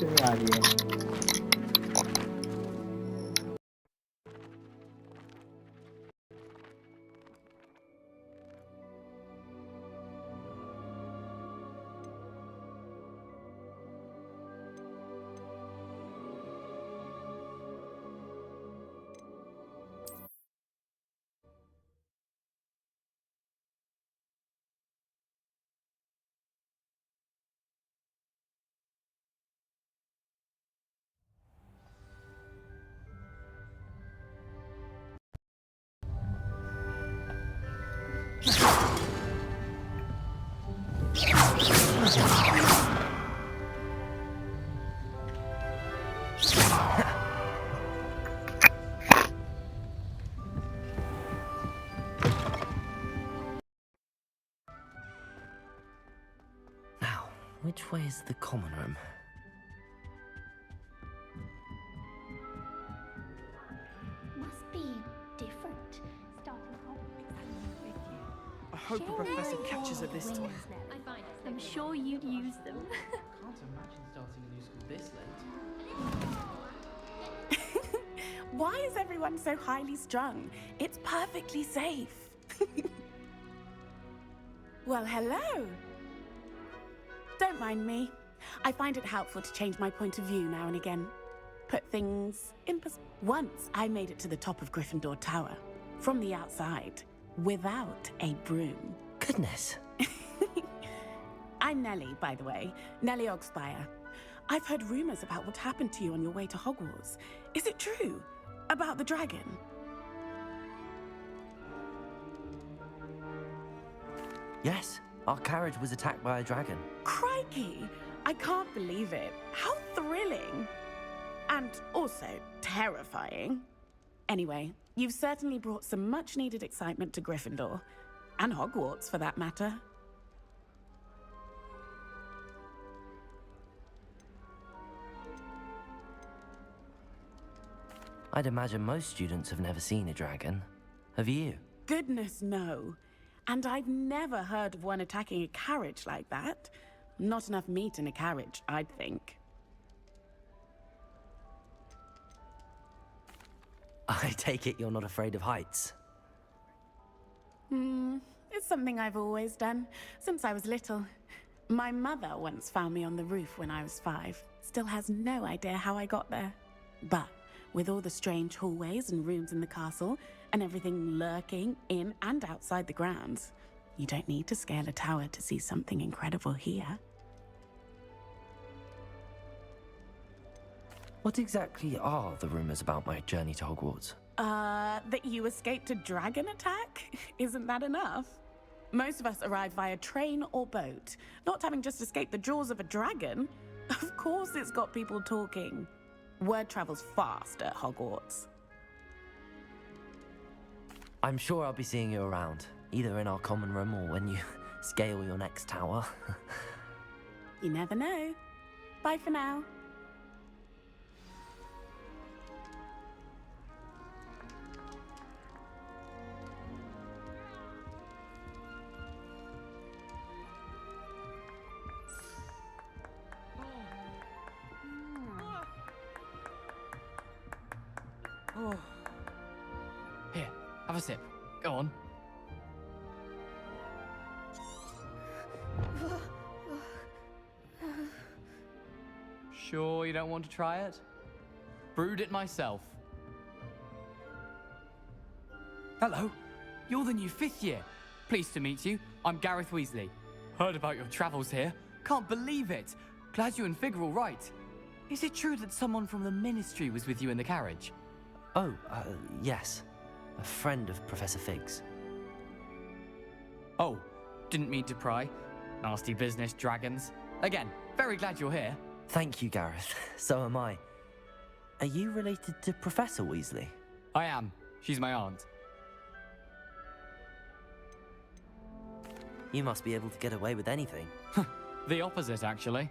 से नहीं आ रही है। Now, which way is the common room? Must be different. Starting I hope the professor catches her this time. I'm sure you'd use them. Can't imagine starting a new school this late. Why is everyone so highly strung? It's perfectly safe. Well, hello. Don't mind me. I find it helpful to change my point of view now and again. Put things in perspective. Once I made it to the top of Gryffindor Tower, from the outside, without a broom. Goodness. I'm Nellie, by the way. Nellie Ogspire. I've heard rumors about what happened to you on your way to Hogwarts. Is it true? About the dragon? Yes, our carriage was attacked by a dragon. Crikey! I can't believe it. How thrilling! And also terrifying. Anyway, you've certainly brought some much-needed excitement to Gryffindor. And Hogwarts, for that matter. I'd imagine most students have never seen a dragon. Have you? Goodness, no. And I've never heard of one attacking a carriage like that. Not enough meat in a carriage, I'd think. I take it you're not afraid of heights. It's something I've always done, since I was little. My mother once found me on the roof when I was 5. Still has no idea how I got there. But with all the strange hallways and rooms in the castle, and everything lurking in and outside the grounds, you don't need to scale a tower to see something incredible here. What exactly are the rumors about my journey to Hogwarts? That you escaped a dragon attack? Isn't that enough? Most of us arrive via train or boat, not having just escaped the jaws of a dragon. Of course it's got people talking. Word travels fast at Hogwarts. I'm sure I'll be seeing you around, either in our common room or when you scale your next tower. You never know. Bye for now. Here, have a sip. Go on. Sure you don't want to try it? Brewed it myself. Hello, you're the new 5th year. Pleased to meet you. I'm Gareth Weasley. Heard about your travels here. Can't believe it. Glad you and Fig are all right. Is it true that someone from the Ministry was with you in the carriage? Oh, yes. A friend of Professor Fig's. Oh, didn't mean to pry. Nasty business, dragons. Again, very glad you're here. Thank you, Gareth. So am I. Are you related to Professor Weasley? I am. She's my aunt. You must be able to get away with anything. The opposite, actually.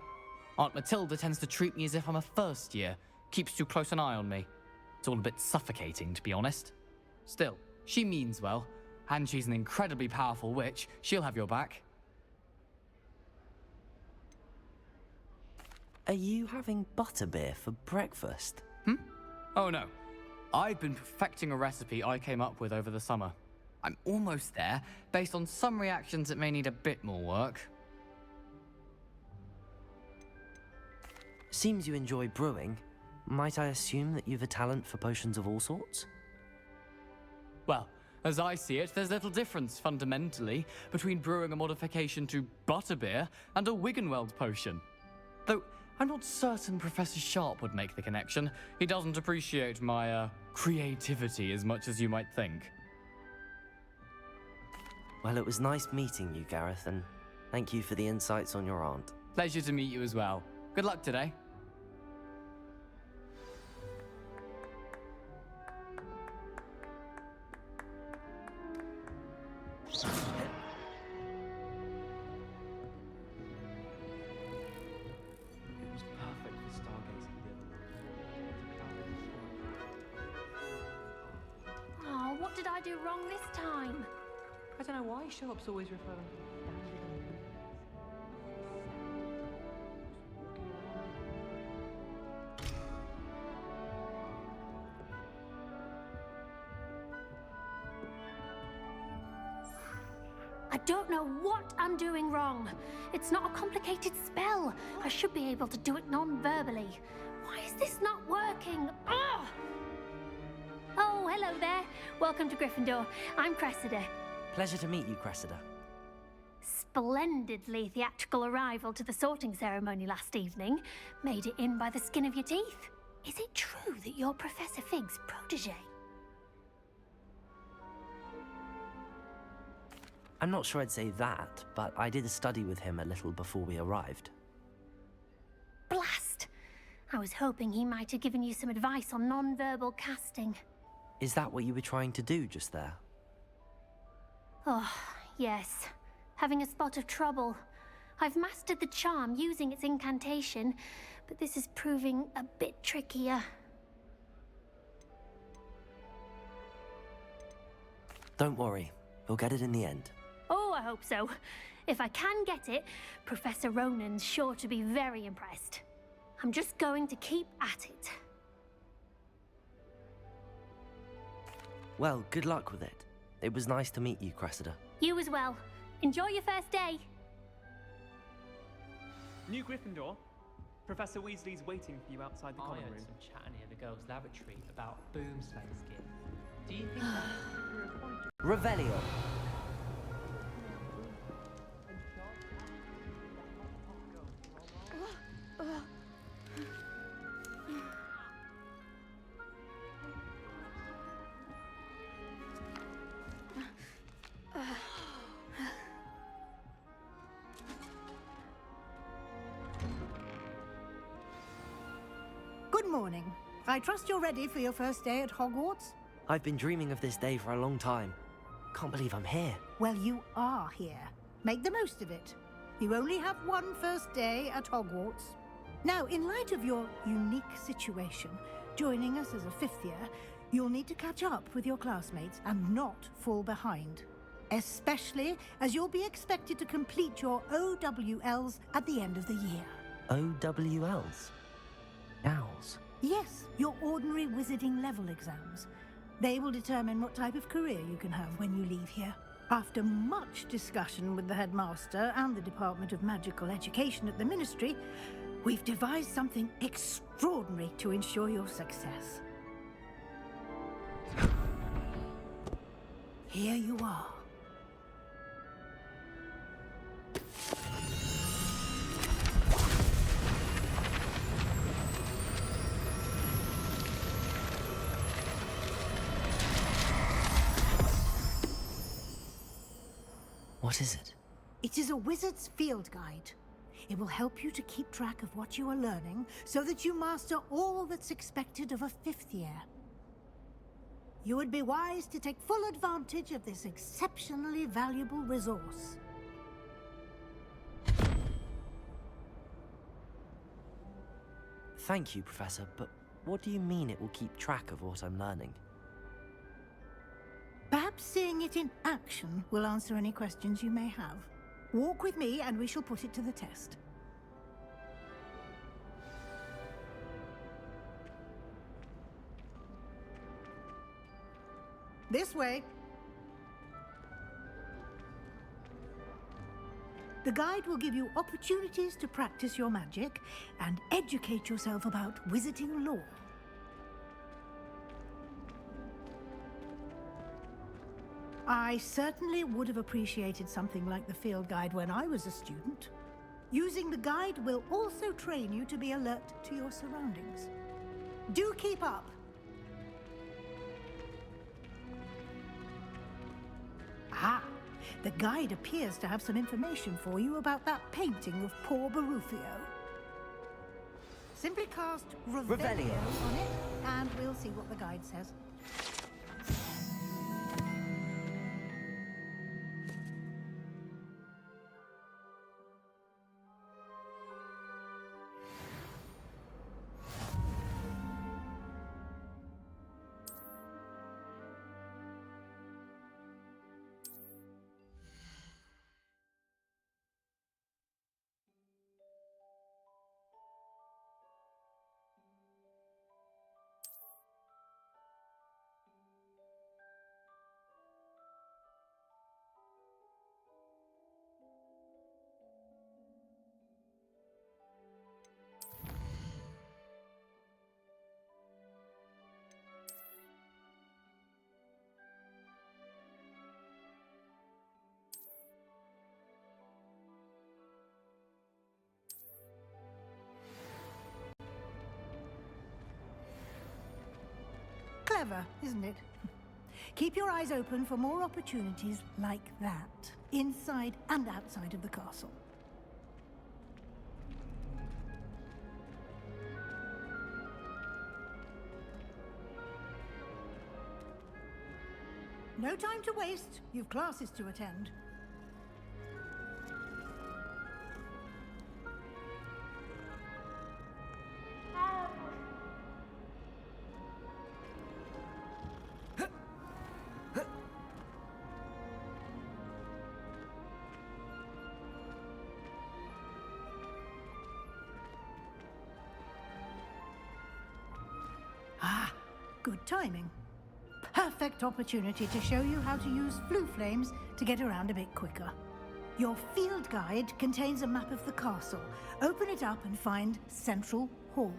Aunt Matilda tends to treat me as if I'm a first year. Keeps too close an eye on me. It's all a bit suffocating, to be honest. Still, she means well. And she's an incredibly powerful witch. She'll have your back. Are you having butterbeer for breakfast? Oh no. I've been perfecting a recipe I came up with over the summer. I'm almost there. Based on some reactions, it may need a bit more work. Seems you enjoy brewing. Might I assume that you've a talent for potions of all sorts? Well, as I see it, there's little difference, fundamentally, between brewing a modification to butterbeer and a Wiggenweld potion. Though, I'm not certain Professor Sharp would make the connection. He doesn't appreciate my, creativity as much as you might think. Well, it was nice meeting you, Gareth, and thank you for the insights on your aunt. Pleasure to meet you as well. Good luck today. It was perfect for stargazing the other night. Oh, what did I do wrong this time? I don't know why Sharp's always referring to I don't know what I'm doing wrong. It's not a complicated spell. I should be able to do it non-verbally. Why is this not working? Ugh! Oh, hello there. Welcome to Gryffindor. I'm Cressida. Pleasure to meet you, Cressida. Splendidly theatrical arrival to the sorting ceremony last evening. Made it in by the skin of your teeth. Is it true that you're Professor Fig's protege? I'm not sure I'd say that, but I did study with him a little before we arrived. Blast! I was hoping he might have given you some advice on non-verbal casting. Is that what you were trying to do just there? Oh, yes. Having a spot of trouble. I've mastered the charm using its incantation, but this is proving a bit trickier. Don't worry, we'll get it in the end. Oh, I hope so. If I can get it, Professor Ronan's sure to be very impressed. I'm just going to keep at it. Well, good luck with it. It was nice to meet you, Cressida. You as well. Enjoy your first day. New Gryffindor. Professor Weasley's waiting for you outside the I common heard room. some chat near the girls' lavatory about Boomslay's gift. Do you think that's Revelio. Good morning. I trust you're ready for your first day at Hogwarts? I've been dreaming of this day for a long time. Can't believe I'm here. Well, you are here. Make the most of it. You only have one first day at Hogwarts. Now, in light of your unique situation, joining us as a fifth year, you'll need to catch up with your classmates and not fall behind. Especially as you'll be expected to complete your OWLs at the end of the year. OWLs? Owls. Yes, your ordinary wizarding level exams. They will determine what type of career you can have when you leave here. After much discussion with the headmaster and the Department of Magical Education at the Ministry, we've devised something extraordinary to ensure your success. Here you are. What is it? It is a wizard's field guide. It will help you to keep track of what you are learning so that you master all that's expected of a fifth year. You would be wise to take full advantage of this exceptionally valuable resource. Thank you, Professor, but what do you mean it will keep track of what I'm learning? Perhaps seeing it in action will answer any questions you may have. Walk with me and we shall put it to the test. This way. The guide will give you opportunities to practice your magic and educate yourself about wizarding lore. I certainly would have appreciated something like the field guide when I was a student. Using the guide will also train you to be alert to your surroundings. Do keep up. Ah, the guide appears to have some information for you about that painting of poor Barufio. Simply cast Revelio on it, and we'll see what the guide says. Clever, isn't it? Keep your eyes open for more opportunities like that, inside and outside of the castle. No time to waste. You've classes to attend. Ah, good timing. Perfect opportunity to show you how to use flue flames to get around a bit quicker. Your field guide contains a map of the castle. Open it up and find Central Hall.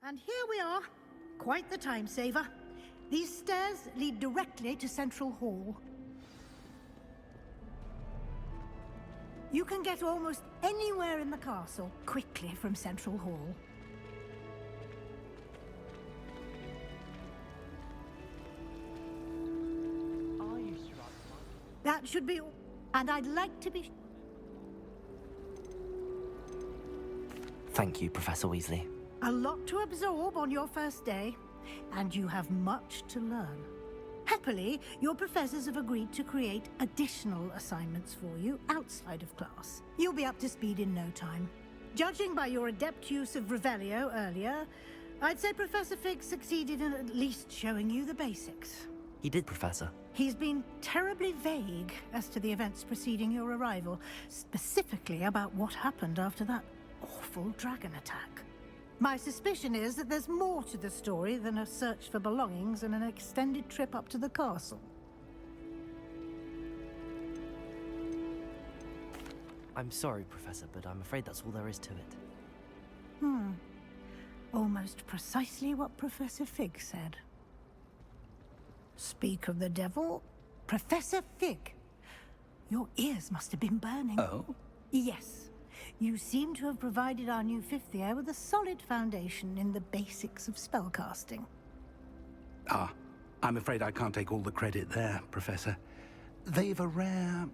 And here we are. Quite the time saver. These stairs lead directly to Central Hall. You can get almost anywhere in the castle quickly from Central Hall. Are you sure? That should be all. And I'd like to be... Thank you, Professor Weasley. A lot to absorb on your first day, and you have much to learn. Happily, your professors have agreed to create additional assignments for you outside of class. You'll be up to speed in no time. Judging by your adept use of Revelio earlier, I'd say Professor Fig succeeded in at least showing you the basics. He did, Professor. He's been terribly vague as to the events preceding your arrival, specifically about what happened after that awful dragon attack. My suspicion is that there's more to the story than a search for belongings and an extended trip up to the castle. I'm sorry, Professor, but I'm afraid that's all there is to it. Almost precisely what Professor Fig said. Speak of the devil, Professor Fig. Your ears must have been burning. Oh? Yes. You seem to have provided our new fifth year with a solid foundation in the basics of spellcasting. Ah, I'm afraid I can't take all the credit there, Professor. They've a rare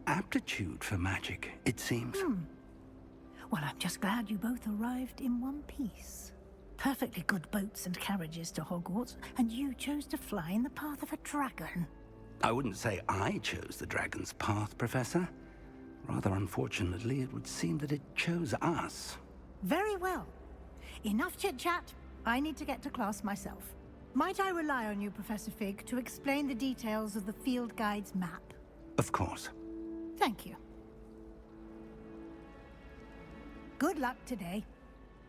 aptitude for magic, it seems. Well, I'm just glad you both arrived in one piece. Perfectly good boats and carriages to Hogwarts, and you chose to fly in the path of a dragon. I wouldn't say I chose the dragon's path, Professor. Rather unfortunately, it would seem that it chose us. Very well. Enough chit-chat. I need to get to class myself. Might I rely on you, Professor Fig, to explain the details of the field guide's map? Of course. Thank you. Good luck today.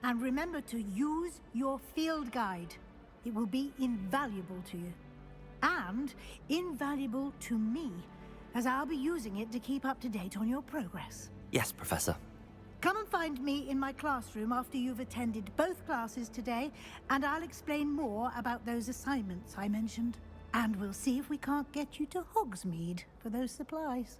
And remember to use your field guide. It will be invaluable to you. And invaluable to me, as I'll be using it to keep up to date on your progress. Yes, Professor. Come and find me in my classroom after you've attended both classes today, and I'll explain more about those assignments I mentioned. And we'll see if we can't get you to Hogsmeade for those supplies.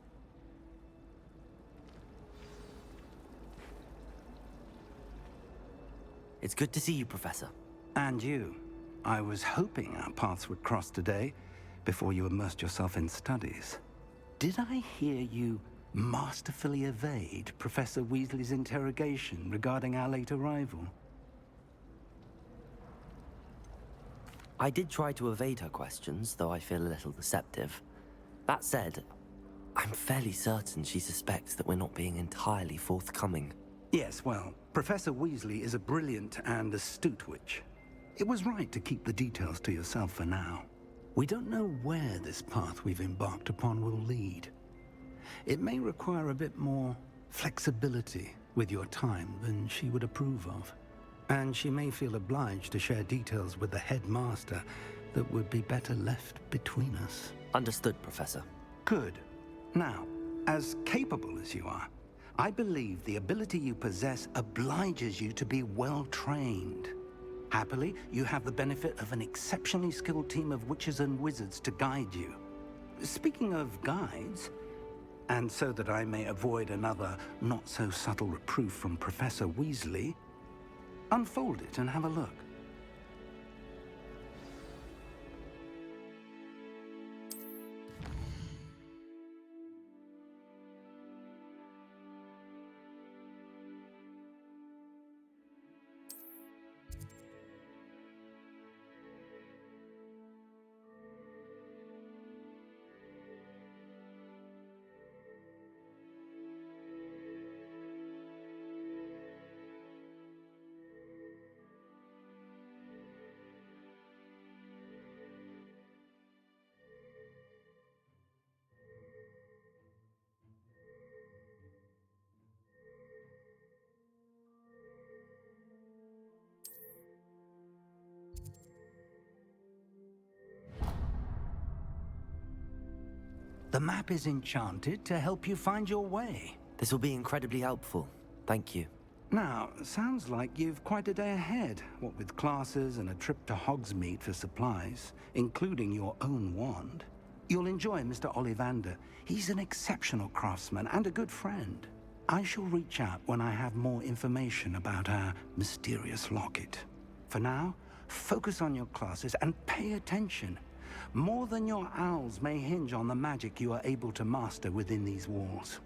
It's good to see you, Professor. And you. I was hoping our paths would cross today, before you immersed yourself in studies. Did I hear you masterfully evade Professor Weasley's interrogation regarding our late arrival? I did try to evade her questions, though I feel a little deceptive. That said, I'm fairly certain she suspects that we're not being entirely forthcoming. Yes, well, Professor Weasley is a brilliant and astute witch. It was right to keep the details to yourself for now. We don't know where this path we've embarked upon will lead. It may require a bit more flexibility with your time than she would approve of. And she may feel obliged to share details with the headmaster that would be better left between us. Understood, Professor. Good. Now, as capable as you are, I believe the ability you possess obliges you to be well trained. Happily, you have the benefit of an exceptionally skilled team of witches and wizards to guide you. Speaking of guides, and so that I may avoid another not-so-subtle reproof from Professor Weasley, unfold it and have a look. The map is enchanted to help you find your way. This will be incredibly helpful. Thank you. Now, sounds like you've quite a day ahead, what with classes and a trip to Hogsmeade for supplies, including your own wand. You'll enjoy Mr. Ollivander. He's an exceptional craftsman and a good friend. I shall reach out when I have more information about our mysterious locket. For now, focus on your classes and pay attention. More than your owls may hinge on the magic you are able to master within these walls.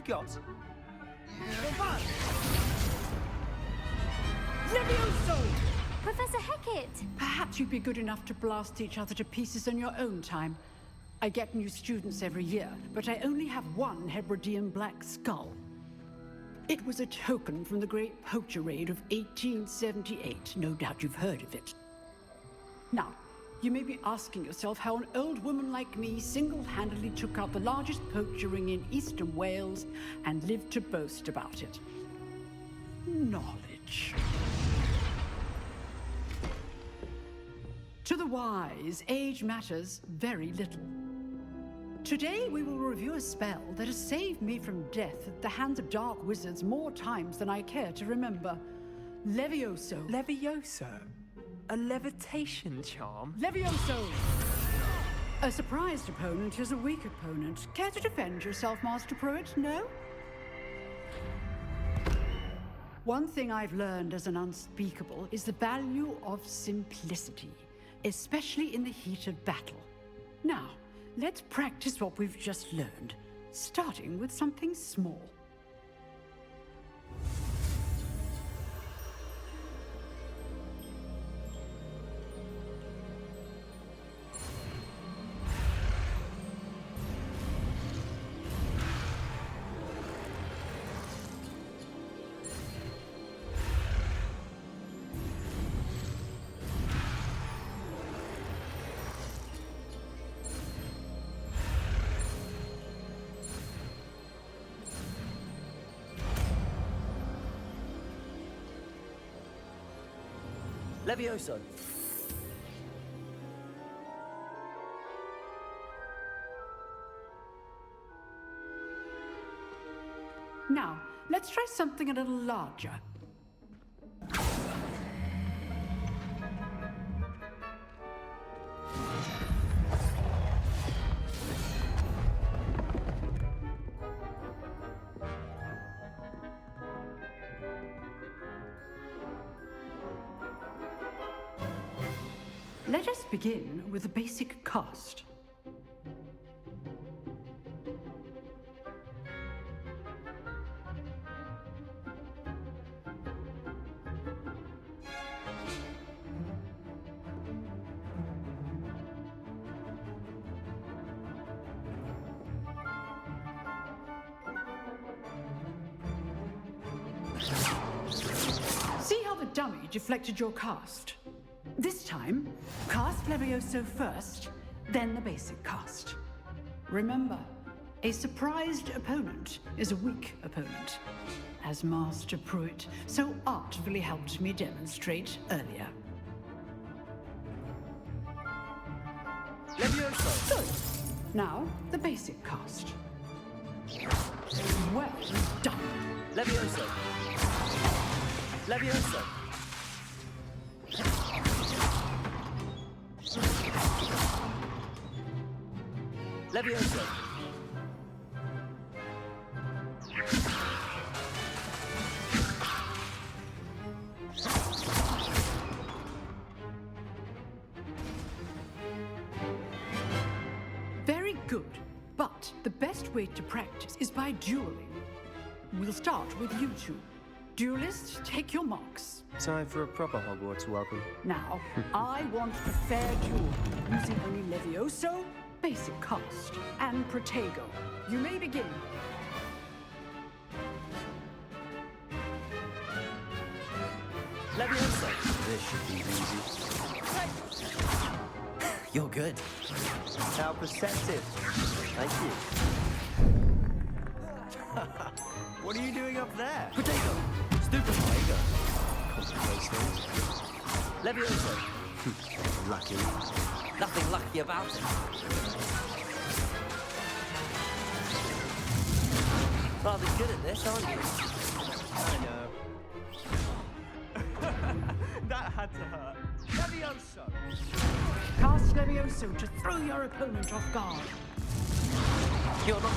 you've got. Levioso! Professor Hecat! Perhaps you'd be good enough to blast each other to pieces in your own time. I get new students every year, but I only have one Hebridean black skull. It was a token from the Great Poacher Raid of 1878. No doubt you've heard of it. Now, you may be asking yourself how an old woman like me single-handedly took out the largest poacher ring in eastern Wales and lived to boast about it. Knowledge. To the wise, age matters very little. Today we will review a spell that has saved me from death at the hands of dark wizards more times than I care to remember. Levioso. Levioso? A levitation charm? Levioso! A surprised opponent is a weak opponent. Care to defend yourself, Master Pruitt? No? One thing I've learned as an unspeakable is the value of simplicity, especially in the heat of battle. Now, let's practice what we've just learned, starting with something small. Levioso. Now, let's try something a little larger. Let us begin with the basic cast. See how the dummy deflected your cast? This time, cast Levioso first, then the basic cast. Remember, a surprised opponent is a weak opponent, as Master Pruitt so artfully helped me demonstrate earlier. Levioso. Good. Now, the basic cast. Well done. Levioso. Levioso. Levioso. Very good. But the best way to practice is by dueling. We'll start with you two. Duelists, take your marks. Time for a proper Hogwarts welcome. Now, I want a fair duel, using only Levioso, basic cast, and Protego. You may begin. Levioso. This should be easy. You're good. How perceptive. Thank you. What are you doing up there? Potato! Stupid Tiger. Concentrate things. Levioso. Lucky. Nothing lucky about it. Rather good at this, aren't you? I know. That had to hurt. Levioso. Cast Levioso to throw your opponent off guard. You're not...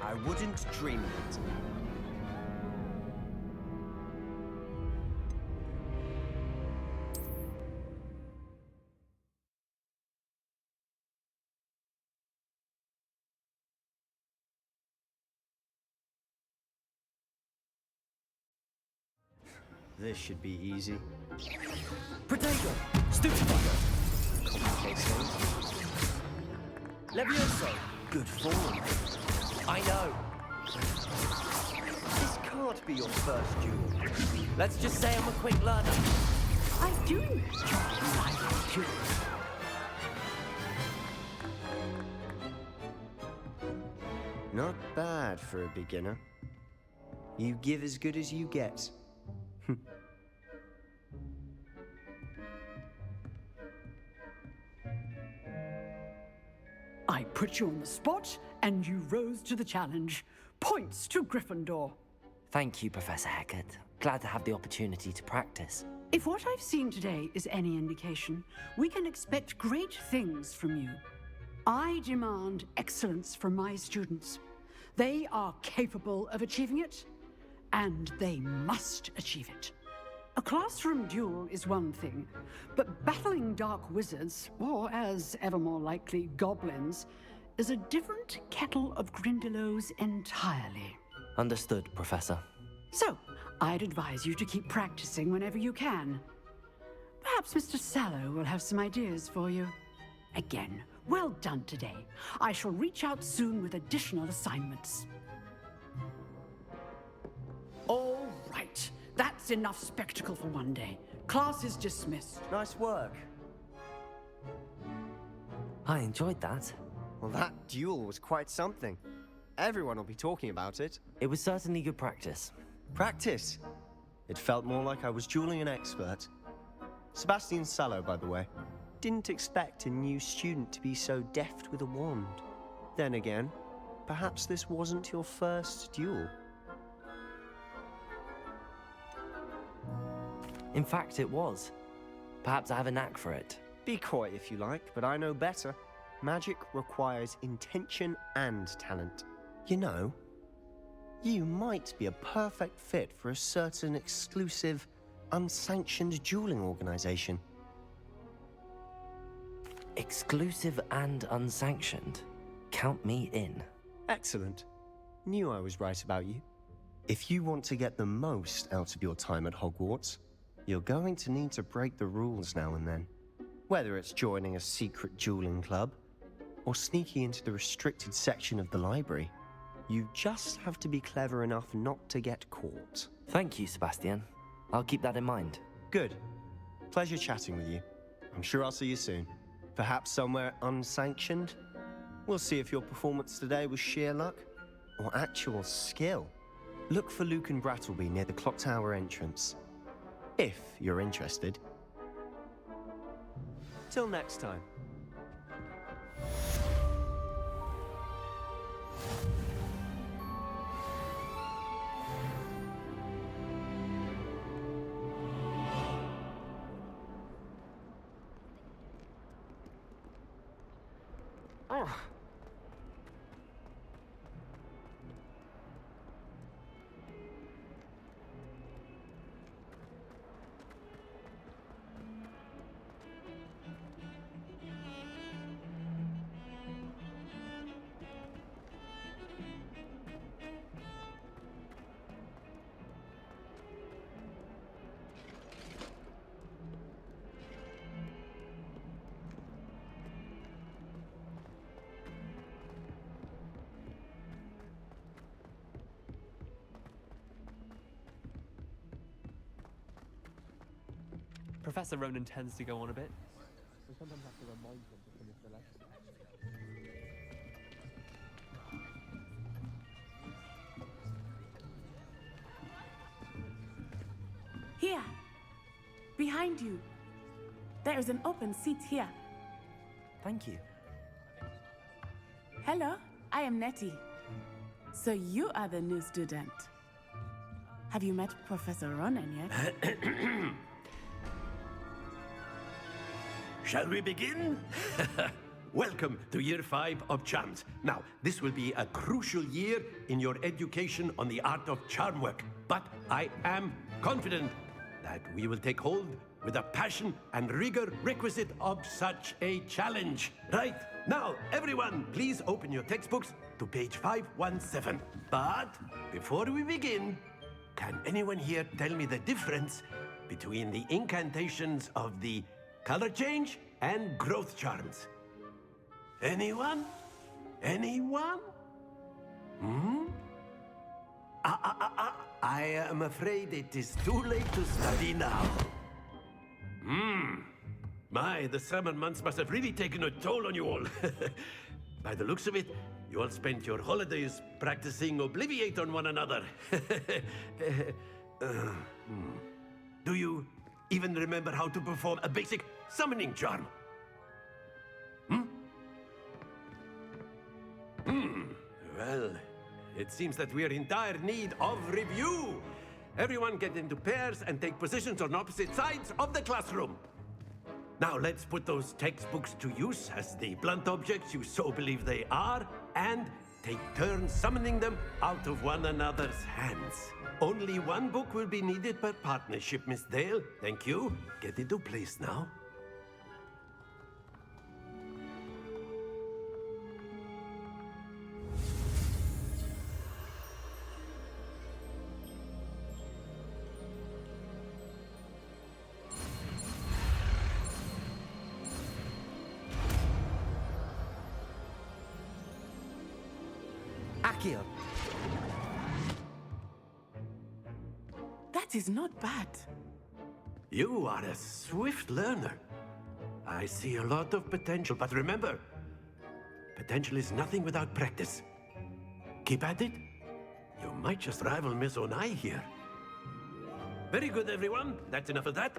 I wouldn't dream of it. This should be easy. Potato! Stupefier! Complicate things. Levioso! Good form. I know. This can't be your first duel. Let's just say I'm a quick learner. I do enjoy life too. Not bad for a beginner. You give as good as you get. I put you on the spot, and you rose to the challenge. Points to Gryffindor. Thank you, Professor Hecat. Glad to have the opportunity to practice. If what I've seen today is any indication, we can expect great things from you. I demand excellence from my students. They are capable of achieving it, and they must achieve it. A classroom duel is one thing, but battling dark wizards, or as ever more likely, goblins, is a different kettle of Grindylows entirely. Understood, Professor. So, I'd advise you to keep practicing whenever you can. Perhaps Mr. Sallow will have some ideas for you. Again, well done today. I shall reach out soon with additional assignments. All right. That's enough spectacle for one day. Class is dismissed. Nice work. I enjoyed that. Well, that duel was quite something. Everyone will be talking about it. It was certainly good practice. Practice? It felt more like I was dueling an expert. Sebastian Sallow, by the way. Didn't expect a new student to be so deft with a wand. Then again, perhaps this wasn't your first duel. In fact, it was. Perhaps I have a knack for it. Be coy if you like, but I know better. Magic requires intention and talent. You know, you might be a perfect fit for a certain exclusive, unsanctioned dueling organization. Exclusive and unsanctioned. Count me in. Excellent. Knew I was right about you. If you want to get the most out of your time at Hogwarts, you're going to need to break the rules now and then. Whether it's joining a secret dueling club, or sneaking into the restricted section of the library, you just have to be clever enough not to get caught. Thank you, Sebastian. I'll keep that in mind. Good. Pleasure chatting with you. I'm sure I'll see you soon. Perhaps somewhere unsanctioned? We'll see if your performance today was sheer luck, or actual skill. Look for Luke and Brattleby near the clock tower entrance. If you're interested. Till next time. Professor Ronan tends to go on a bit. We sometimes have to remind him to finish the lesson. Here. Behind you. There is an open seat here. Thank you. Hello, I am Nettie. So you are the new student. Have you met Professor Ronan yet? Shall we begin? Welcome to Year 5 of Charms. Now, this will be a crucial year in your education on the art of charm work. But I am confident that we will take hold with the passion and rigor requisite of such a challenge. Right, now, everyone, please open your textbooks to page 517. But before we begin, can anyone here tell me the difference between the incantations of the color change and growth charms? Anyone? Anyone? I am afraid it is too late to study now. My, the summer months must have really taken a toll on you all. By the looks of it, you all spent your holidays practicing Obliviate on one another. Do you even remember how to perform a basic summoning charm? Well, it seems that we are in dire need of review. Everyone get into pairs and take positions on opposite sides of the classroom. Now let's put those textbooks to use as the blunt objects you so believe they are, and take turns summoning them out of one another's hands. Only one book will be needed per partnership, Miss Dale. Thank you. Get into place now. Accio. That is not bad. You are a swift learner. I see a lot of potential, but remember, potential is nothing without practice. Keep at it. You might just rival Miss Onai here. Very good, everyone. That's enough of that.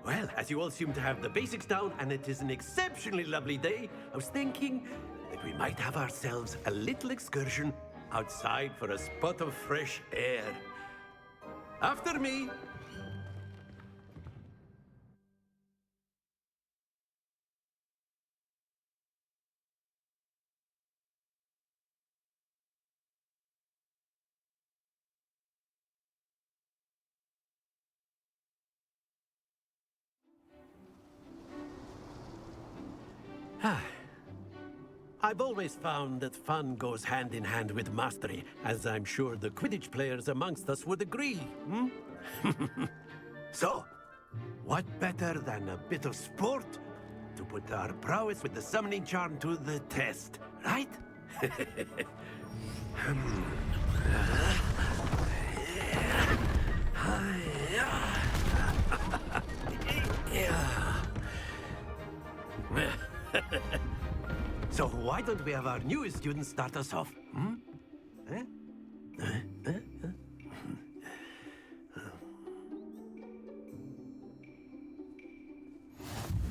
Well, as you all seem to have the basics down, and it is an exceptionally lovely day, I was thinking that we might have ourselves a little excursion outside for a spot of fresh air. After me. I've always found that fun goes hand in hand with mastery, as I'm sure the Quidditch players amongst us would agree. So, what better than a bit of sport to put our prowess with the summoning charm to the test, right? So why don't we have our newest student start us off?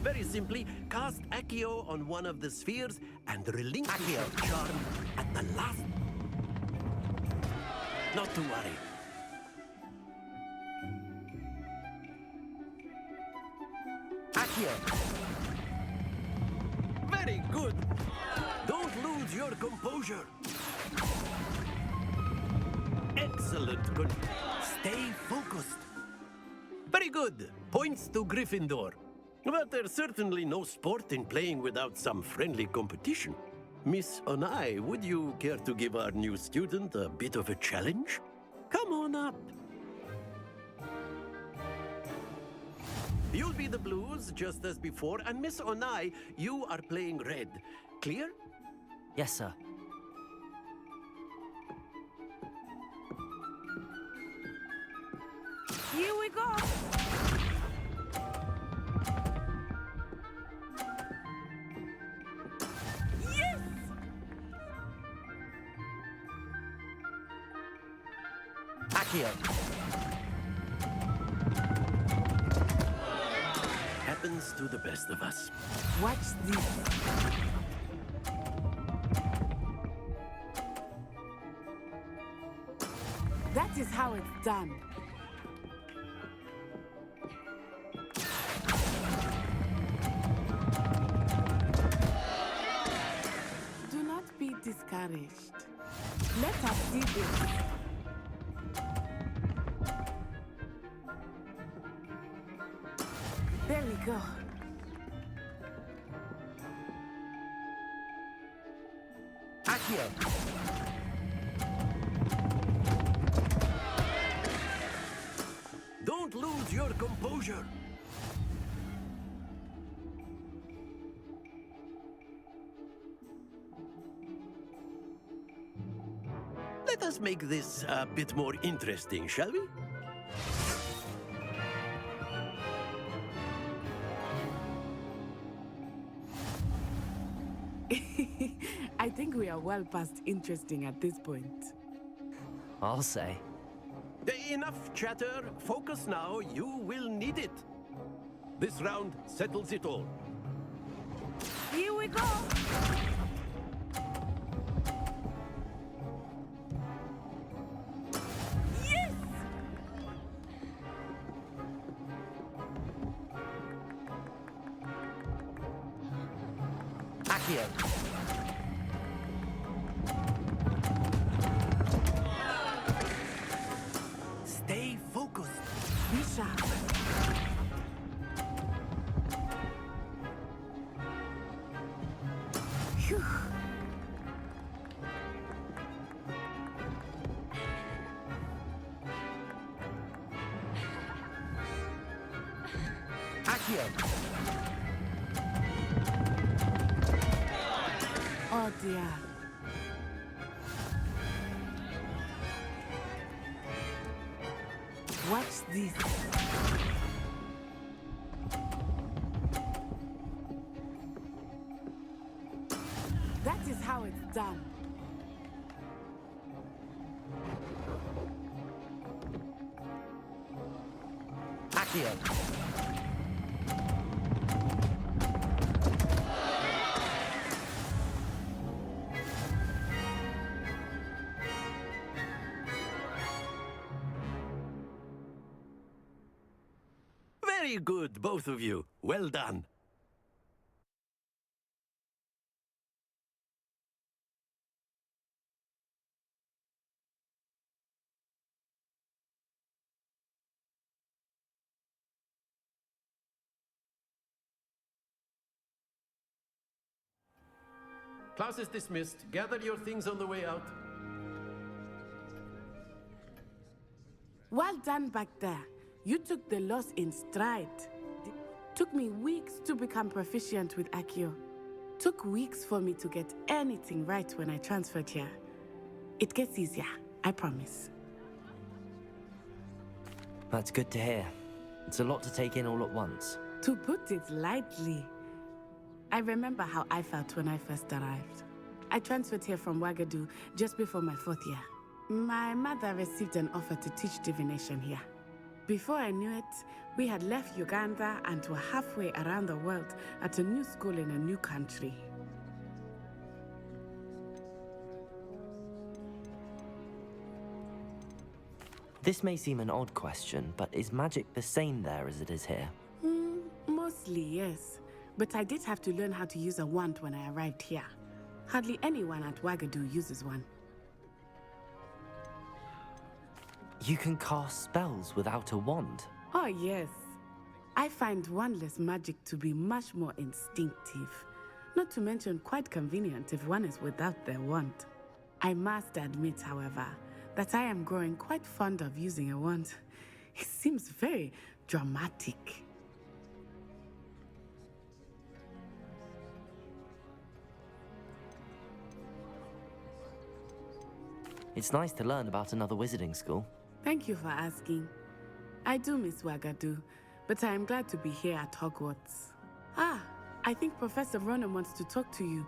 Very simply, cast Accio on one of the spheres and relinquish the charm at the last. Not to worry. Accio. Very good. Don't lose your composure. Excellent. Good. Stay focused. Very good. Points to Gryffindor. But there's certainly no sport in playing without some friendly competition. Miss Onai, would you care to give our new student a bit of a challenge? Come on up. You'll be the blues, just as before, and Miss Onai, you are playing red. Clear? Yes, sir. Here we go. Yes! Accio. Happens to the best of us. Watch this. That is how it's done. Do not be discouraged. Let us see this. There we go. Accio. Don't lose your composure. Let us make this a bit more interesting, shall we? I think we are well past interesting at this point. I'll say. Enough chatter. Focus now. You will need it. This round settles it all. Here we go! Yes! Accio. Stay focused. Be sharp. Phew. Accio. Oh dear. Watch this. That is how it's done. Accio. Very good, both of you. Well done. Class is dismissed. Gather your things on the way out. Well done back there. You took the loss in stride. Took me weeks to become proficient with Accio. Took weeks for me to get anything right when I transferred here. It gets easier, I promise. That's good to hear. It's a lot to take in all at once. To put it lightly, I remember how I felt when I first arrived. I transferred here from Ouagadougou just before my 4th year. My mother received an offer to teach divination here. Before I knew it, we had left Uganda and were halfway around the world at a new school in a new country. This may seem an odd question, but is magic the same there as it is here? Mostly, yes. But I did have to learn how to use a wand when I arrived here. Hardly anyone at Ouagadougou uses one. You can cast spells without a wand? Oh, yes. I find wandless magic to be much more instinctive. Not to mention quite convenient if one is without their wand. I must admit, however, that I am growing quite fond of using a wand. It seems very dramatic. It's nice to learn about another wizarding school. Thank you for asking. I do miss Ouagadougou, but I am glad to be here at Hogwarts. Ah, I think Professor Ronan wants to talk to you.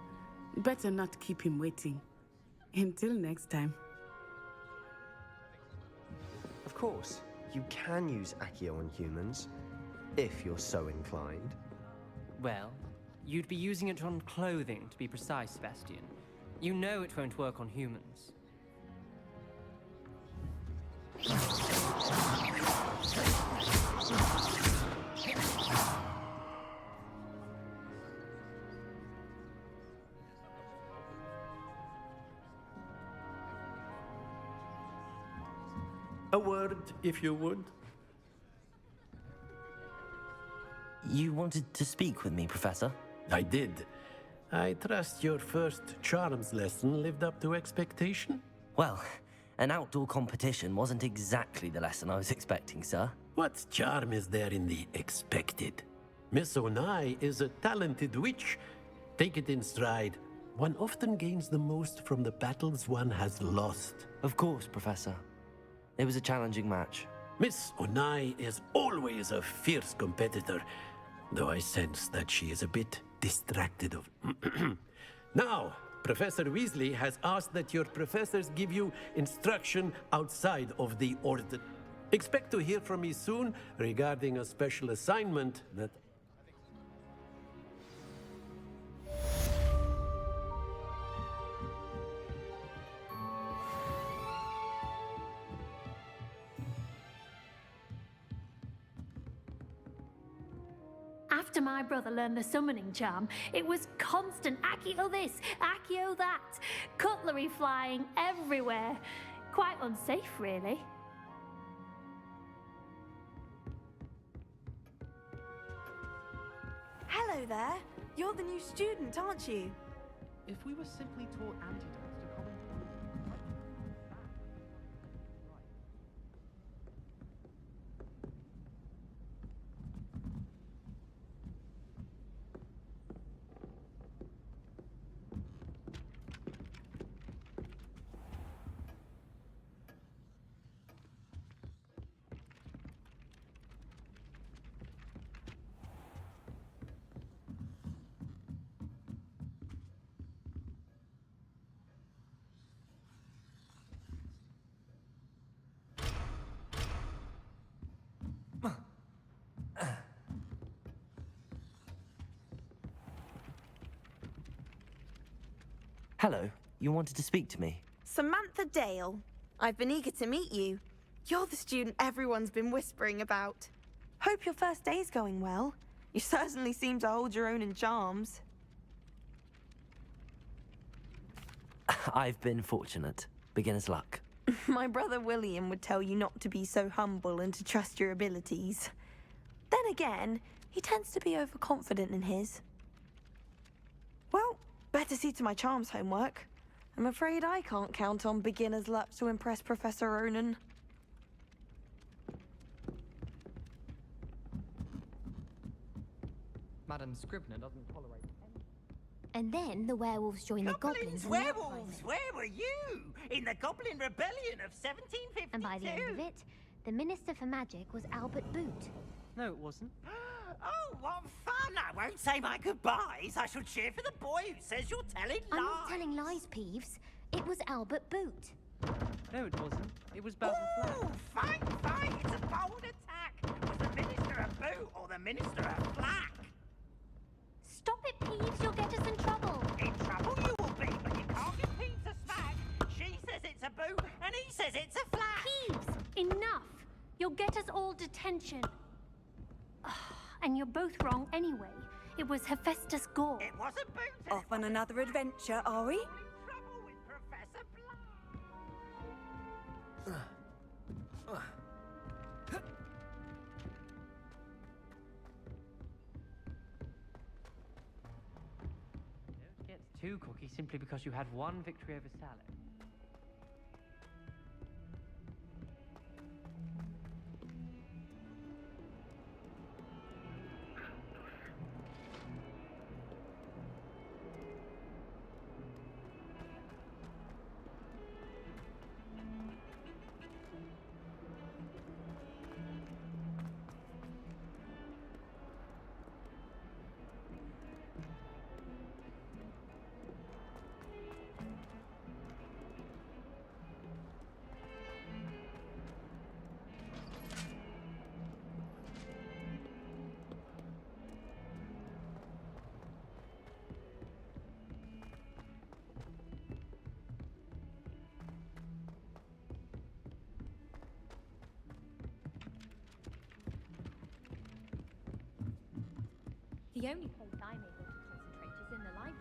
Better not keep him waiting. Until next time. Of course, you can use Accio on humans, if you're so inclined. Well, you'd be using it on clothing, to be precise, Sebastian. You know it won't work on humans. A word, if you would. You wanted to speak with me, Professor? I did. I trust your first charms lesson lived up to expectation? Well, an outdoor competition wasn't exactly the lesson I was expecting, sir. What charm is there in the expected? Miss Onai is a talented witch. Take it in stride. One often gains the most from the battles one has lost. Of course, Professor. It was a challenging match. Miss Onai is always a fierce competitor, though I sense that she is a bit distracted of... Now, Professor Weasley has asked that your professors give you instruction outside of the order. Expect to hear from me soon regarding a special assignment that... After my brother learned the summoning charm, it was constant Accio this, Accio that, cutlery flying everywhere. Quite unsafe, really. Hello there. You're the new student, aren't you? If we were simply taught antidotes to common Hello, you wanted to speak to me? Samantha Dale. I've been eager to meet you. You're the student everyone's been whispering about. Hope your first day's going well. You certainly seem to hold your own in charms. I've been fortunate. Beginner's luck. My brother William would tell you not to be so humble and to trust your abilities. Then again, he tends to be overconfident in his. Well, better see to my charms homework. I'm afraid I can't count on beginner's luck to impress Professor Ronan. Madam Scribner doesn't tolerate... And then the werewolves joined the goblins. Werewolves, where were you? In the Goblin Rebellion of 1752. And by the end of it, the Minister for Magic was Albert Boot. No, it wasn't. Oh, what fun! I won't say my goodbyes. I shall cheer for the boy who says you're telling lies. I'm not telling lies, Peeves. It was Albert Boot. No, it wasn't. It was Basil Flack. Ooh, fight! It's a bold attack. Was the Minister a Boot or the Minister a Flack? Stop it, Peeves. You'll get us in trouble. In trouble you will be, but you can't give Peeves a smack. She says it's a Boot and he says it's a Flack. Peeves, enough. You'll get us all detention. And you're both wrong anyway. It was Hephaestus Gore. It wasn't Boot. Off on another adventure, are we? In trouble with Professor Black. Don't get too cocky simply because you had one victory over Salad. The only place I'm able to concentrate is in the library.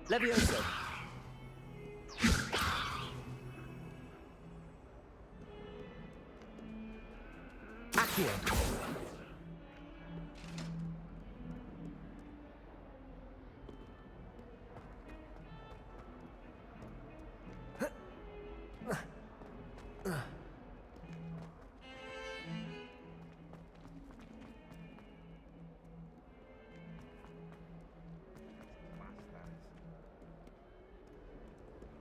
Levioso. Accio.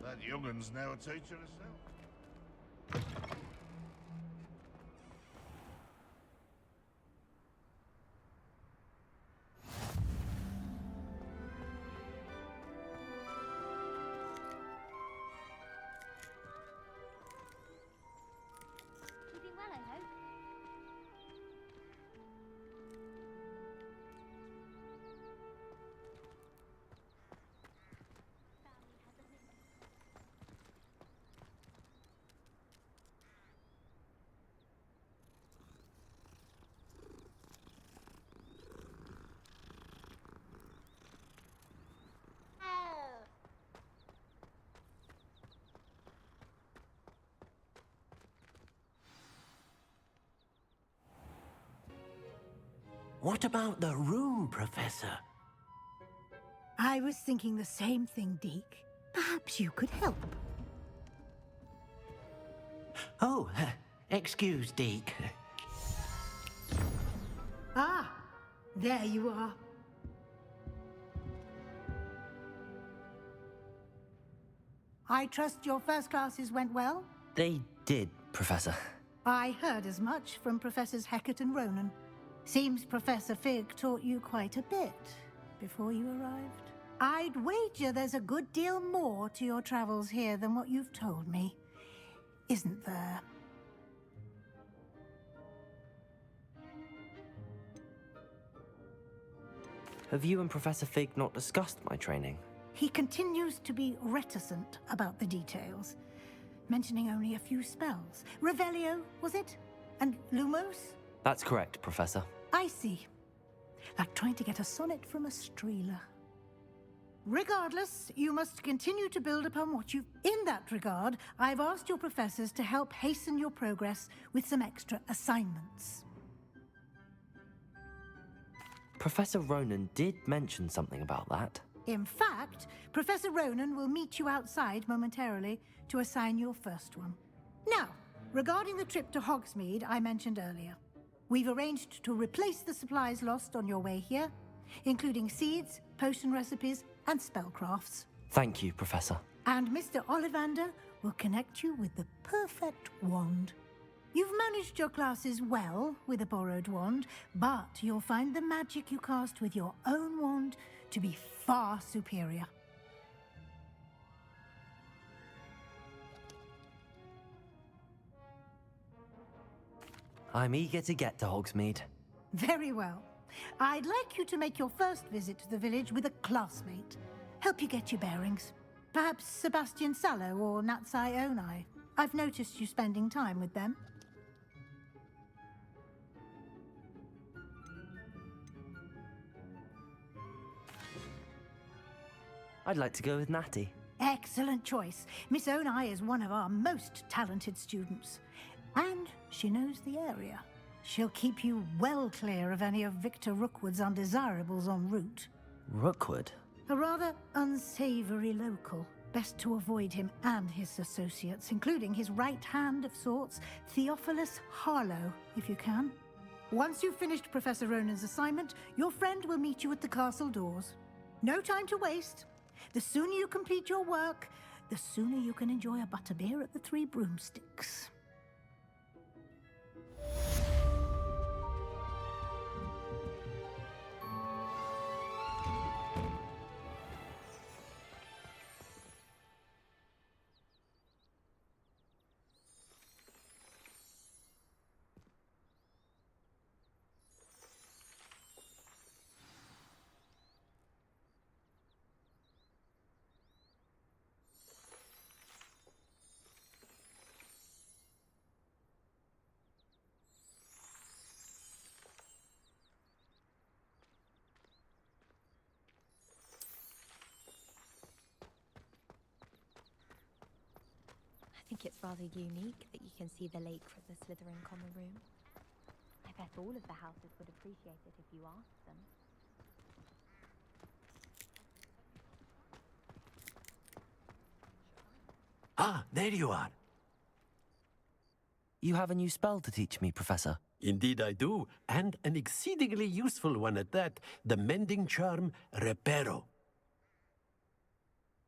That young'un's now a teacher herself. Keeping well, I hope. What about the room, Professor? I was thinking the same thing, Deke. Perhaps you could help. Oh, excuse, Deke. Ah, there you are. I trust your first classes went well? They did, Professor. I heard as much from Professors Hecat and Ronan. Seems Professor Fig taught you quite a bit before you arrived. I'd wager there's a good deal more to your travels here than what you've told me. Isn't there? Have you and Professor Fig not discussed my training? He continues to be reticent about the details, mentioning only a few spells. Revelio, was it? And Lumos? That's correct, Professor. I see. Like trying to get a sonnet from a streeler. Regardless, you must continue to build upon what you've... In that regard, I've asked your professors to help hasten your progress with some extra assignments. Professor Ronan did mention something about that. In fact, Professor Ronan will meet you outside momentarily to assign your first one. Now, regarding the trip to Hogsmeade I mentioned earlier, we've arranged to replace the supplies lost on your way here, including seeds, potion recipes, and spellcrafts. Thank you, Professor. And Mr. Ollivander will connect you with the perfect wand. You've managed your classes well with a borrowed wand, but you'll find the magic you cast with your own wand to be far superior. I'm eager to get to Hogsmeade. Very well. I'd like you to make your first visit to the village with a classmate. Help you get your bearings. Perhaps Sebastian Sallow or Natsai Onai. I've noticed you spending time with them. I'd like to go with Natty. Excellent choice. Miss Onai is one of our most talented students. And she knows the area. She'll keep you well clear of any of Victor Rookwood's undesirables en route. Rookwood? A rather unsavory local. Best to avoid him and his associates, including his right hand of sorts, Theophilus Harlow, if you can. Once you've finished Professor Ronan's assignment, your friend will meet you at the castle doors. No time to waste. The sooner you complete your work, the sooner you can enjoy a butterbeer at the Three Broomsticks. think it's rather unique that you can see the lake from the Slytherin common room. I bet all of the houses would appreciate it if you asked them. Ah, there you are. You have a new spell to teach me, Professor. Indeed I do, and an exceedingly useful one at that, the mending charm Reparo.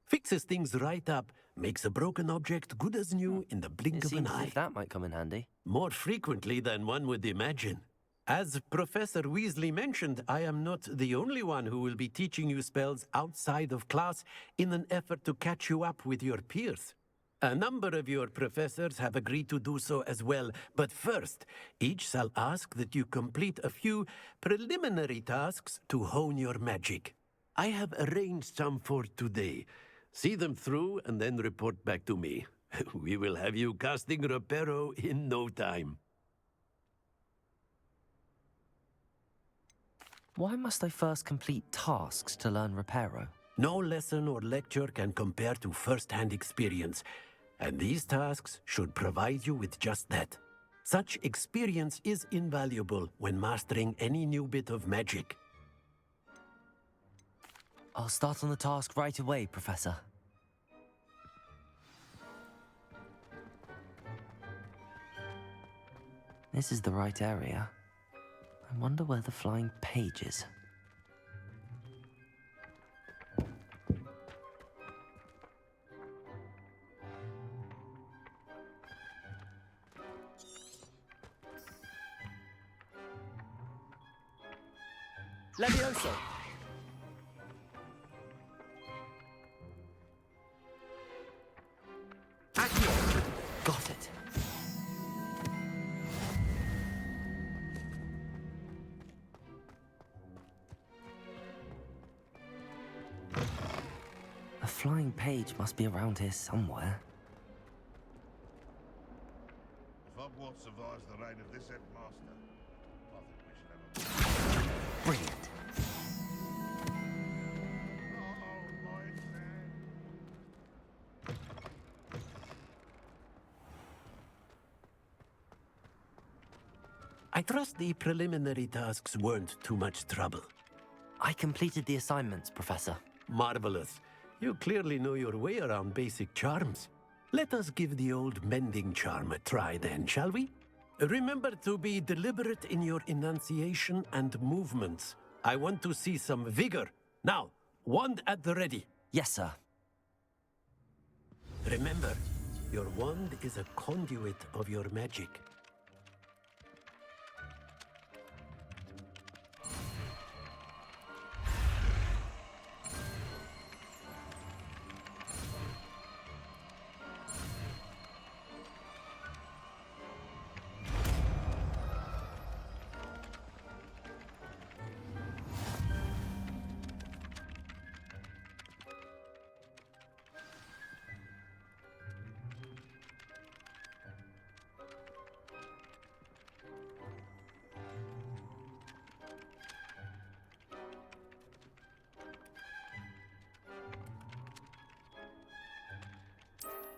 Fixes things right up, makes a broken object good as new in the blink of an Seems as eye. if that might come in handy. More frequently than one would imagine. As Professor Weasley mentioned, I am not the only one who will be teaching you spells outside of class in an effort to catch you up with your peers. A number of your professors have agreed to do so as well, but first, each shall ask that you complete a few preliminary tasks to hone your magic. I have arranged some for today. See them through and then report back to me. We will have you casting Reparo in no time. Why must I first complete tasks to learn Reparo? No lesson or lecture can compare to first-hand experience, and these tasks should provide you with just that. Such experience is invaluable when mastering any new bit of magic. I'll start on the task right away, Professor. This is the right area. I wonder where the flying page is. Levioso! Accio! Got it. A flying page must be around here somewhere. If Hogwarts survives the reign of this headmaster, I think we should have a... Brilliant. I trust the preliminary tasks weren't too much trouble. I completed the assignments, Professor. Marvelous. You clearly know your way around basic charms. Let us give the old mending charm a try then, shall we? Remember to be deliberate in your enunciation and movements. I want to see some vigor. Now, wand at the ready. Yes, sir. Remember, your wand is a conduit of your magic.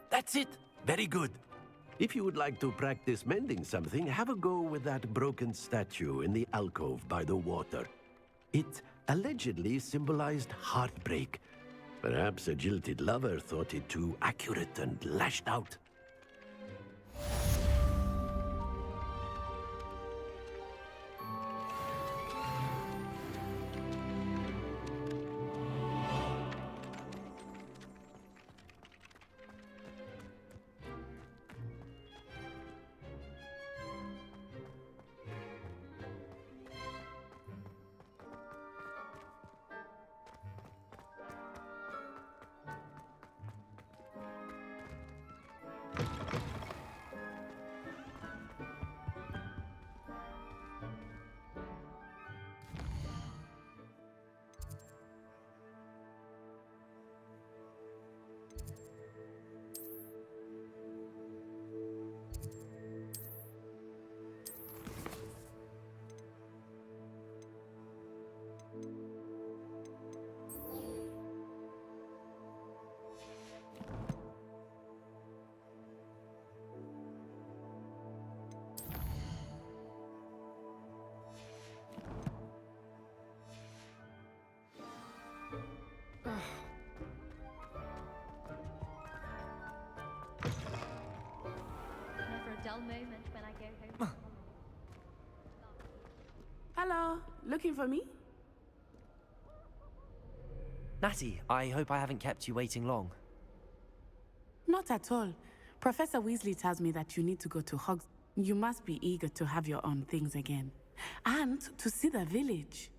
That's it. Very good. If you would like to practice mending something, have a go with that broken statue in the alcove by the water. It allegedly symbolized heartbreak. Perhaps a jilted lover thought it too accurate and lashed out. moment when I go home. Hello, looking for me? Natty, I hope I haven't kept you waiting long. Not at all. Professor Weasley tells me that you need to go to Hogs. You must be eager to have your own things again. And to see the village.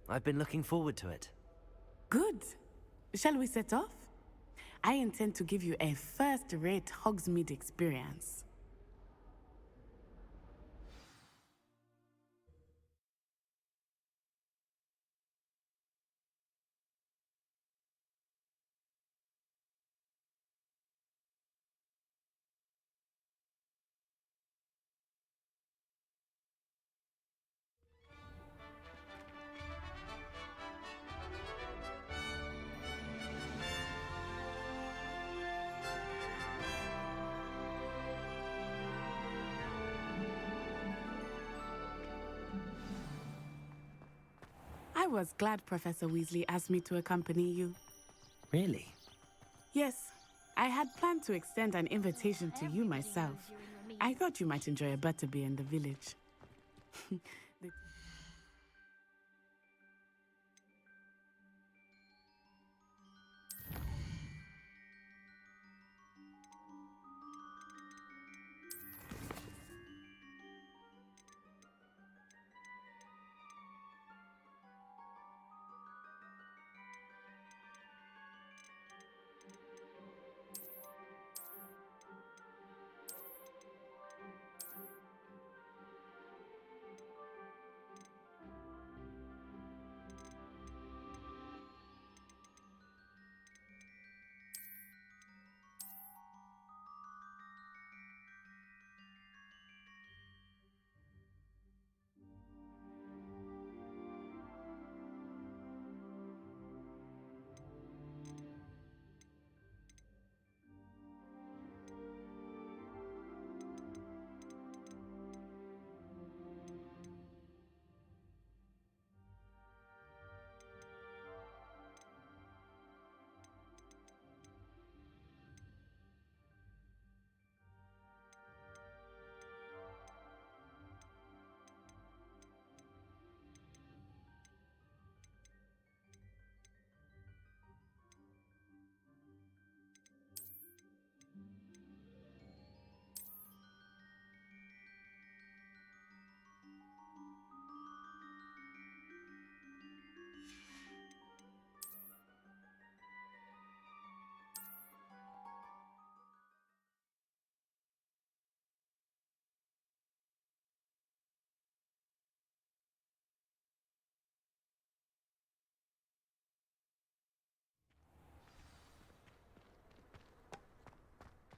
I've been looking forward to it. Good. Shall we set off? I intend to give you a first-rate Hogsmeade experience. I was glad Professor Weasley asked me to accompany you. Really? Yes, I had planned to extend an invitation to you myself. I thought you might enjoy a butterbeer in the village.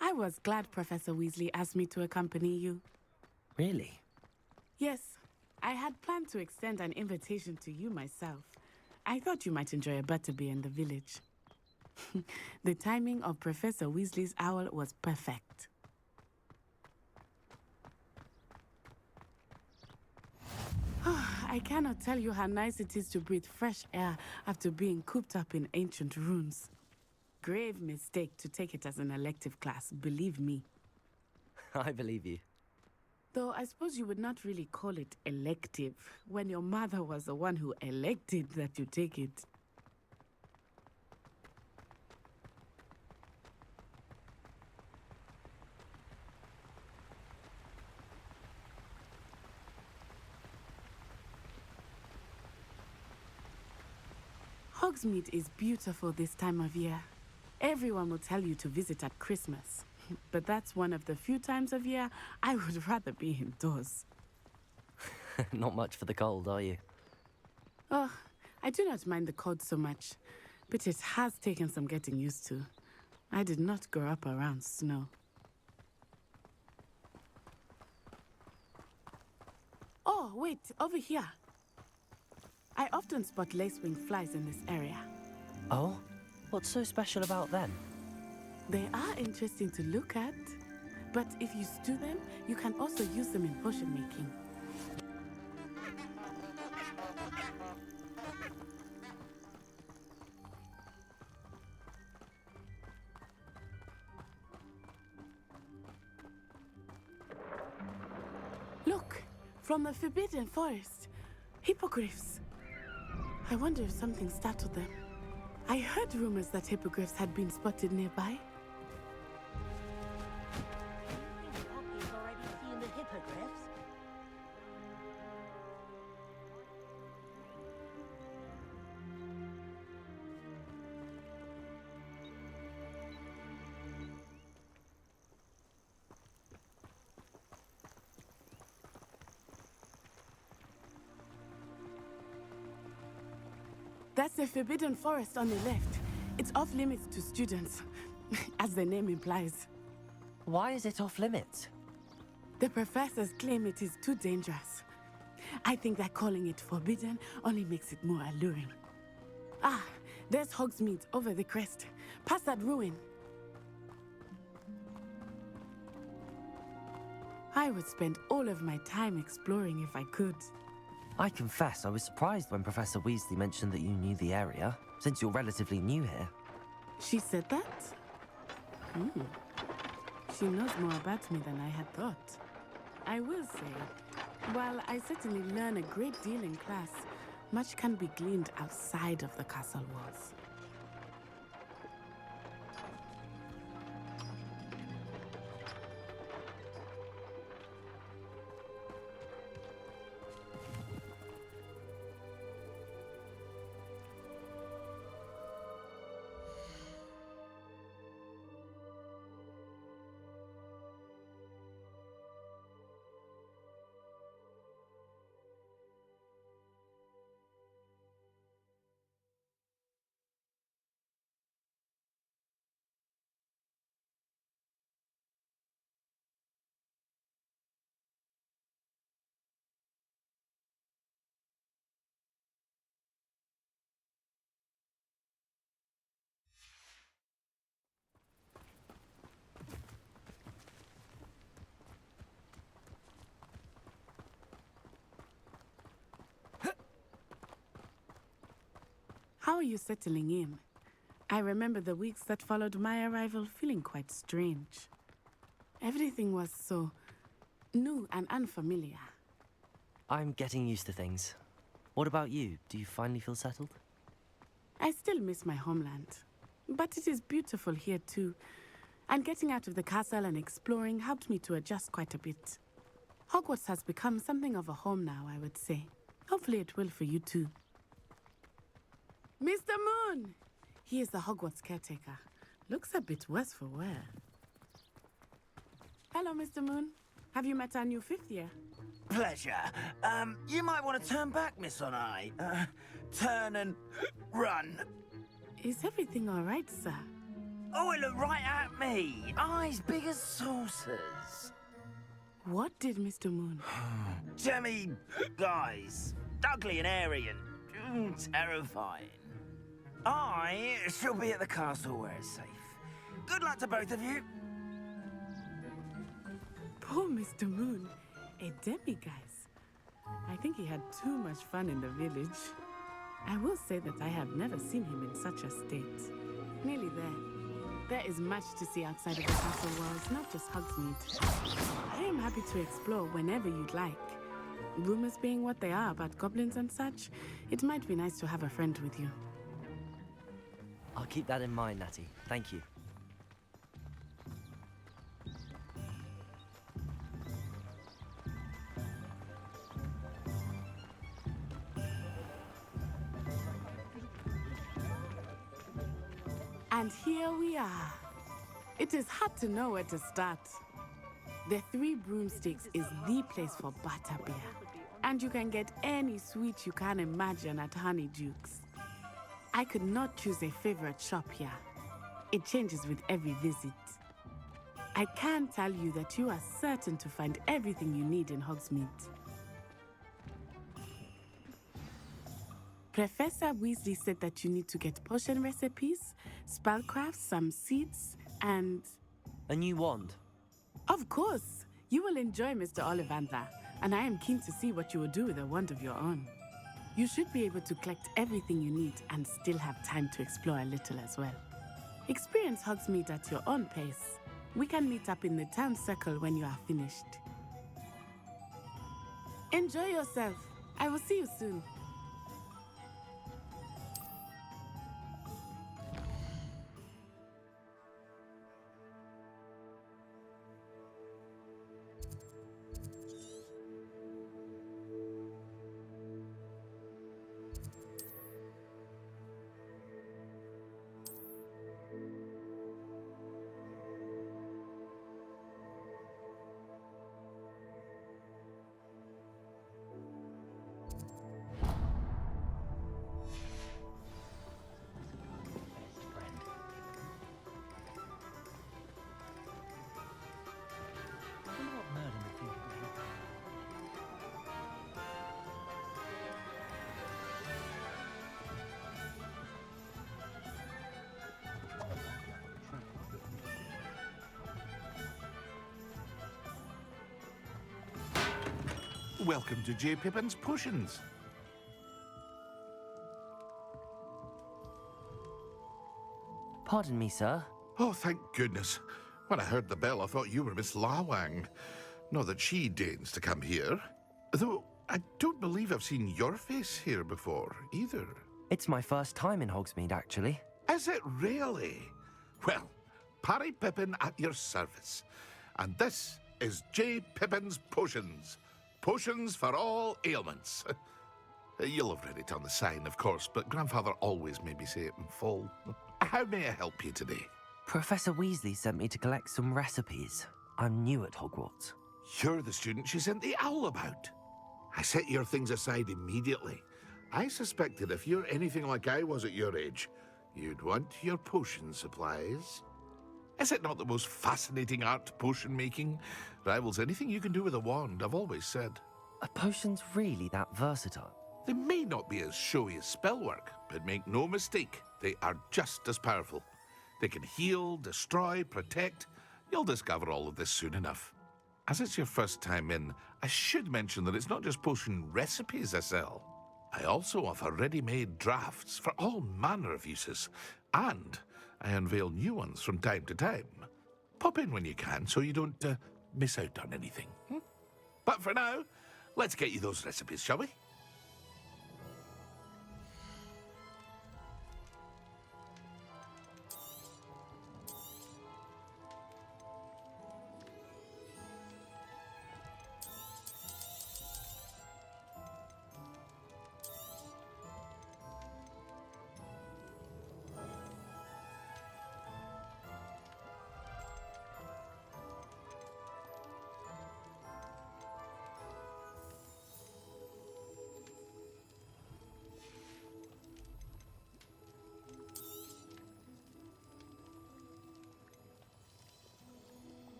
I was glad Professor Weasley asked me to accompany you. Really? Yes, I had planned to extend an invitation to you myself. I thought you might enjoy a butterbeer in the village. The timing of Professor Weasley's owl was perfect. I cannot tell you how nice it is to breathe fresh air after being cooped up in ancient ruins. Grave mistake to take it as an elective class, believe me. I believe you. Though I suppose you would not really call it elective when your mother was the one who elected that you take it. Hogsmeade is beautiful this time of year. Everyone will tell you to visit at Christmas. But that's one of the few times of year I would rather be indoors. Not much for the cold, are you? Oh, I do not mind the cold so much, but it has taken some getting used to. I did not grow up around snow. Oh, wait, over here. I often spot lacewing flies in this area. Oh? What's so special about them? They are interesting to look at, but if you stew them, you can also use them in potion making. from the Forbidden Forest. Hippogriffs. I wonder if something startled them. I heard rumors that hippogriffs had been spotted nearby. Poppy's already seen the hippogriffs. That's the Forbidden Forest on the left. It's off limits to students, as the name implies. Why is it off limits? The professors claim it is too dangerous. I think that calling it forbidden only makes it more alluring. Ah, there's Hogsmeade over the crest, past that ruin. I would spend all of my time exploring if I could. I confess I was surprised when Professor Weasley mentioned that you knew the area, since you're relatively new here. She said that? She knows more about me than I had thought. I will say, while I certainly learn a great deal in class, much can be gleaned outside of the castle walls. How are you settling in? I remember the weeks that followed my arrival feeling quite strange. Everything was so new and unfamiliar. I'm getting used to things. What about you? Do you finally feel settled? I still miss my homeland, but it is beautiful here too. And getting out of the castle and exploring helped me to adjust quite a bit. Hogwarts has become something of a home now, I would say. Hopefully it will for you too. Mr. Moon! He is the Hogwarts caretaker. Looks a bit worse for wear. Hello, Mr. Moon. Have you met our new fifth year? Pleasure. You might want to turn back, Miss Onai. Turn and run. Is everything all right, sir? Oh, it looked right at me. Eyes big as saucers. What did Mr. Moon? Jemmy, guys. Ugly and airy and terrifying. I shall be at the castle where it's safe. Good luck to both of you. Poor Mr. Moon. A demiguise. I think he had too much fun in the village. I will say that I have never seen him in such a state. Nearly there. There is much to see outside of the castle walls, not just Hogsmeade. I am happy to explore whenever you'd like. Rumors being what they are about goblins and such, it might be nice to have a friend with you. I'll keep that in mind, Natty. Thank you. And here we are. It is hard to know where to start. The Three Broomsticks is the place for butterbeer. And you can get any sweet you can imagine at Honeydukes. I could not choose a favorite shop here. It changes with every visit. I can tell you that you are certain to find everything you need in Hogsmeade. Professor Weasley said that you need to get potion recipes, spellcrafts, some seeds, and... A new wand? Of course! You will enjoy Mr. Ollivander, and I am keen to see what you will do with a wand of your own. You should be able to collect everything you need and still have time to explore a little as well. Experience Hogsmeade at your own pace. We can meet up in the town circle when you are finished. Enjoy yourself. I will see you soon. Welcome to J. Pippin's Potions. Pardon me, sir. Oh, thank goodness. When I heard the bell, I thought you were Miss Lawang. Not that she deigns to come here. Though, I don't believe I've seen your face here before, either. It's my first time in Hogsmeade, actually. Is it really? Well, Parry Pippin at your service. And this is J. Pippin's Potions. Potions for all ailments. You'll have read it on the sign, of course, but Grandfather always made me say it in full. How may I help you today? Professor Weasley sent me to collect some recipes. I'm new at Hogwarts. You're the student she sent the owl about. I set your things aside immediately. I suspected if you're anything like I was at your age, you'd want your potion supplies. Is it not the most fascinating art, potion making? Rivals anything you can do with a wand, I've always said. Are potions really that versatile? They may not be as showy as spellwork, but make no mistake, they are just as powerful. They can heal, destroy, protect. You'll discover all of this soon enough. As it's your first time in, I should mention that it's not just potion recipes I sell. I also offer ready-made drafts for all manner of uses, and I unveil new ones from time to time. Pop in when you can so you don't miss out on anything. But for now, let's get you those recipes, shall we?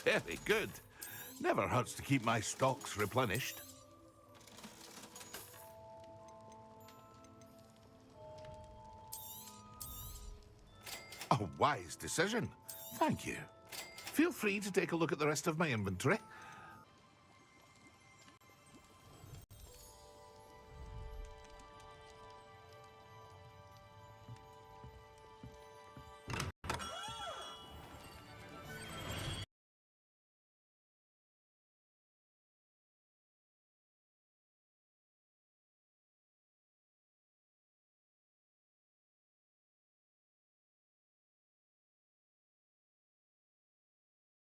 Very good. Never hurts to keep my stocks replenished. A wise decision. Thank you. Feel free to take a look at the rest of my inventory.